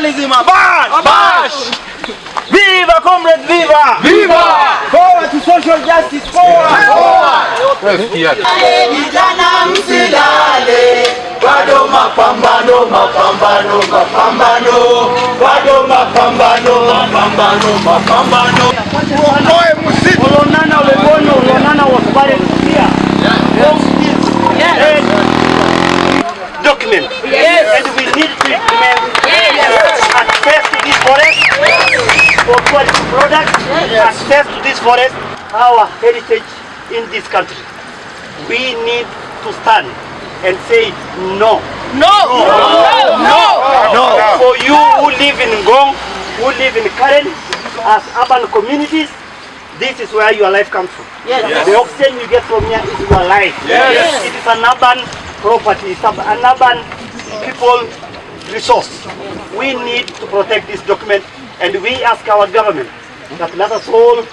Tribalism, abash! Viva, comrade, viva! Viva! Forward to social justice, forward! Vijana msilale, bado mapambano, mapambano, mapambano, bado mapambano, mapambano, mapambano. Uondoe msitu. Olonana ulebonyo, Olonana was buried here. Yes. Document. Yes. And we need to implement access to this forest for quality products, access to this forest, our heritage in this country. We need to stand and say no. No! No! No! No! For you who live in Ngong, who live in Karen, as urban communities, this is where your life comes from. Yes. Yes. The oxygen you get from here is your life. Yes. Yes. It is an urban property, it's an urban people resource. We need to protect this document, and we ask our government that let us all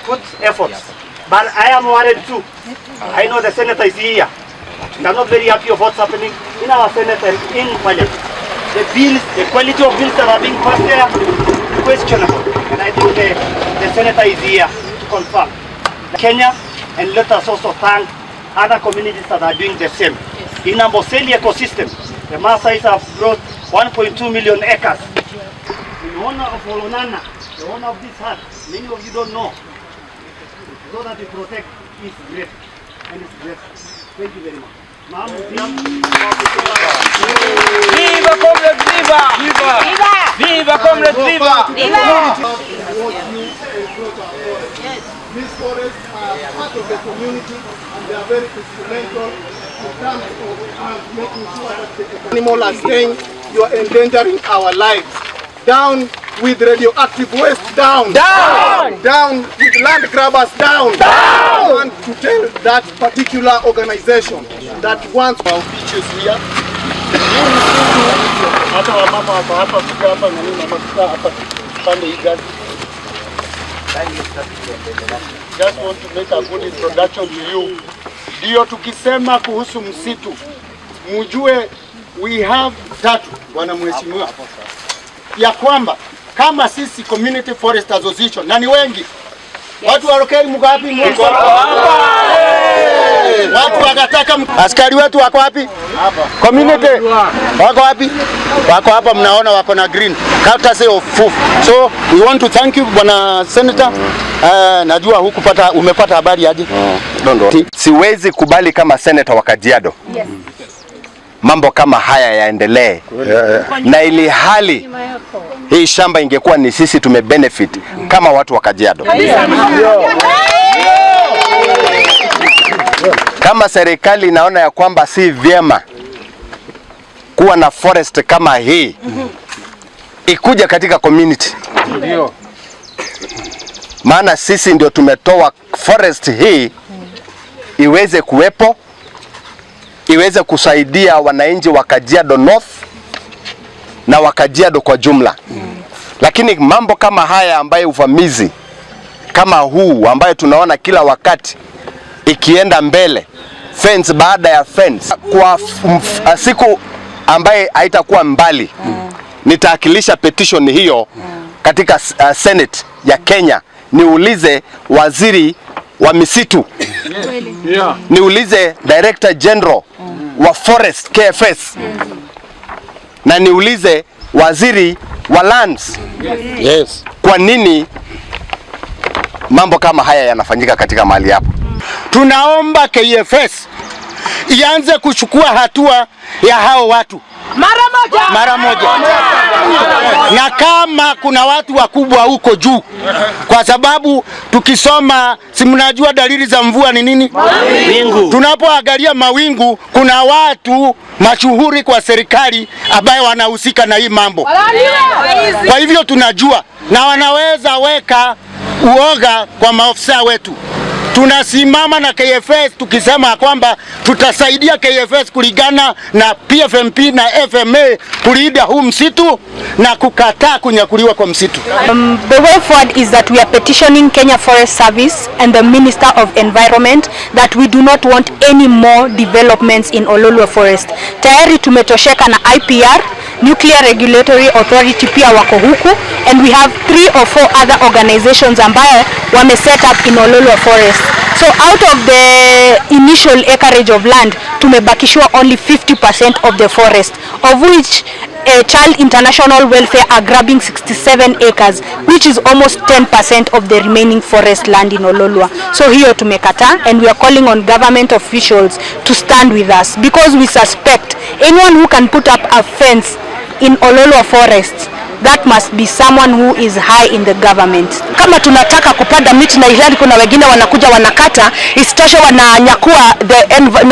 put efforts. But I am worried too. I know the senator is here, and I'm not very happy of what's happening in our Senate and in Parliament. The bills, the quality of bills that are being passed there, questionable. And I think the senator is here to confirm. Kenya, and let us also thank other communities that are doing the same. In Amboseli ecosystem, the Maasais have brought 1.2 million acres. In honor of Olonana, the owner of this hut, many of you don't know, so that we protect is great, and it's great. Thank you very much. Viva comrade, viva! Viva! Viva! Viva comrade, viva! Viva! These forests are part of the community, and they are very instrumental in terms of making sure that the animals are staying. You are endangering our lives. Down with radioactive waste, down! Down! Down with land grabbers, down! Down! I want to tell that particular organization that wants our beaches here. Just want to make a good introduction to you. Dio tukisema kuhusu msitu, mjue we have tatu, bwana mheshimiwa, ya kwamba kama sisi Community Forest Association, na ni wengi, watu warokei mko wapi? Mko watu wakataka askari wetu wako wapi? Hapa. Community wako wapi? Wako hapa, mnaona wako na green. Courtesy of FUF. So we want to thank you bwana Senator. Najua hukupata, umepata habari aje? Siwezi kubali kama Senator wa Kajiado. Yes. Mambo kama haya yaendelee. Na ili hali hii shamba ingekuwa ni sisi tumebenefit kama watu wa Kajiado. Kama serikali inaona ya kwamba si vyema kuwa na forest kama hii ikuja katika community, maana sisi ndio tumetoa forest hii iweze kuwepo, iweze kusaidia wananchi wa Kajiado North na wa Kajiado kwa jumla. Lakini mambo kama haya ambayo uvamizi kama huu ambayo tunaona kila wakati ikienda mbele, fence baada ya fence, kwa siku ambaye haitakuwa mbali nitaakilisha petition hiyo katika Senate ya Kenya, niulize waziri wa misitu, niulize Director General wa Forest KFS, na niulize waziri wa lands. Yes. Kwa nini mambo kama haya yanafanyika katika mahali hapo? Tunaomba KFS ianze kuchukua hatua ya hao watu mara moja. Na kama kuna watu wakubwa huko juu, kwa sababu tukisoma, si mnajua dalili za mvua ni nini? Mawingu. Tunapoangalia mawingu, kuna watu mashuhuri kwa serikali ambaye wanahusika na hii mambo. Kwa hivyo tunajua, na wanaweza weka uoga kwa maofisa wetu. Tunasimama na KFS tukisema kwamba tutasaidia KFS kulingana na PFMP na FMA kulinda huu msitu na kukataa kunyakuliwa kwa msitu. The way forward is that we are petitioning Kenya Forest Service and the Minister of Environment that we do not want any more developments in Oloolua Forest. Tayari tumetosheka na IPR Nuclear Regulatory Authority pia wako huku, and we have 3 or 4 other organizations ambayo wame set up in Oloolua Forest. So out of the initial acreage of land, tumebakishwa only 50% of the forest, of which Child International Welfare are grabbing 67 acres, which is almost 10% of the remaining forest land in Oloolua. So hiyo tumekata, and we are calling on government officials to stand with us, because we suspect anyone who can put up a fence in Oloolua Forest, that must be someone who is high in the government. Kama tunataka kupanda miti na ilhali kuna wengine wanakuja wanakata, isitoshe wananyakua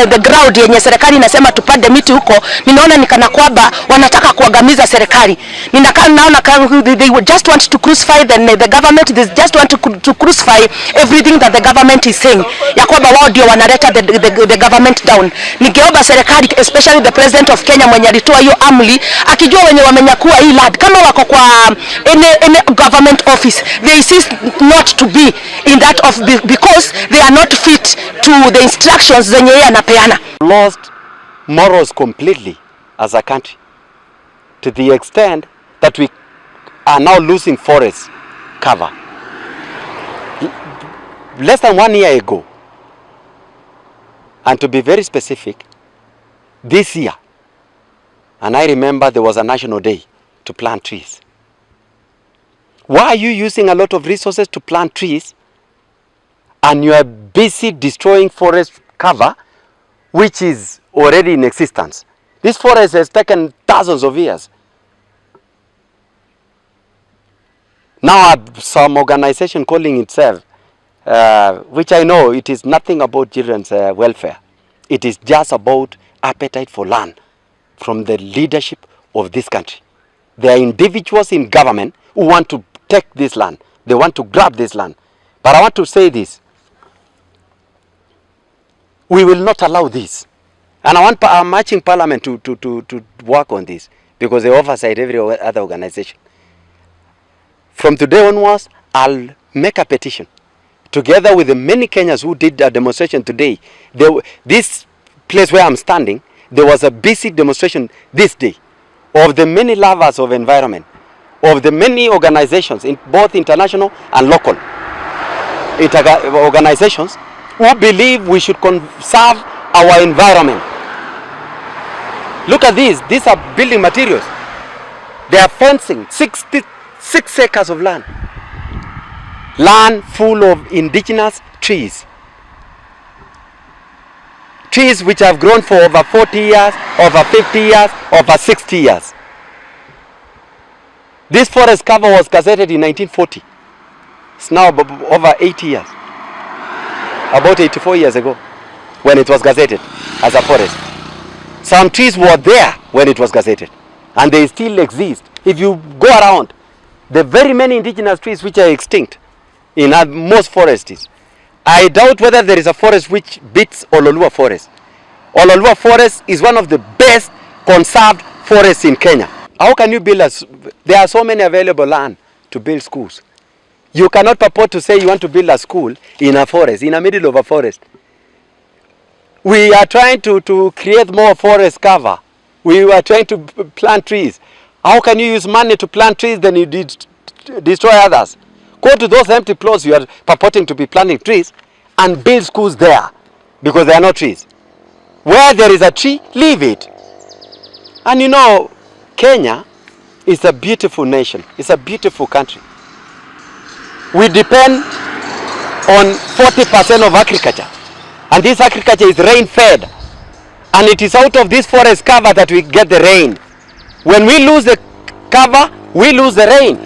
the ground yenye serikali inasema tupande miti huko, ninaona nikana kwamba wanataka kuangamiza serikali. Naona they just want to crucify the government, they just want to crucify everything that the government is saying, ya kwamba wao ndio wanaleta the government down. Ningeomba serikali, especially the president of Kenya mwenye alitoa hiyo amri, akijua wenye wamenyakua hii land, kama wako kwa any government office, they insist not to be in that office because they are not fit to the instructions zenye yeye anapeana. Lost morals completely as a country, to the extent that we are now losing forest cover. Less than 1 year ago, and to be very specific, this year, and I remember there was a national day to plant trees. Why are you using a lot of resources to plant trees and you are busy destroying forest cover which is already in existence? This forest has taken thousands of years. Now some organization calling itself, which I know it is nothing about children's welfare. It is just about appetite for land from the leadership of this country. There are individuals in government who want to take this land. They want to grab this land. But I want to say this. We will not allow this. And I'm urging Parliament to work on this, because they oversight every other organization. From today onwards, I'll make a petition. Together with the many Kenyans who did a demonstration today, this place where I'm standing, there was a busy demonstration this day of the many lovers of environment, of the many organizations, both international and local organizations, who believe we should conserve our environment. Look at these. These are building materials. They are fencing 66 acres of land. Land full of indigenous trees. Trees which have grown for over 40 years, over 50 years, over 60 years. This forest cover was gazetted in 1940. It's now over 80 years. About 84 years ago, when it was gazetted as a forest. Some trees were there when it was gazetted, and they still exist. If you go around, the very many indigenous trees which are extinct in most forests, I doubt whether there is a forest which beats Oloolua Forest. Oloolua Forest is one of the best conserved forests in Kenya. How can you build there are so many available land to build schools. You cannot purport to say you want to build a school in a forest, in the middle of a forest. We are trying to create more forest cover. We are trying to plant trees. How can you use money to plant trees then you destroy others? Go to those empty plots you are purporting to be planting trees and build schools there, because there are no trees. Where there is a tree, leave it. And you know, Kenya is a beautiful nation. It's a beautiful country. We depend on 40% of agriculture. And this agriculture is rain-fed. And it is out of this forest cover that we get the rain. When we lose the cover, we lose the rain.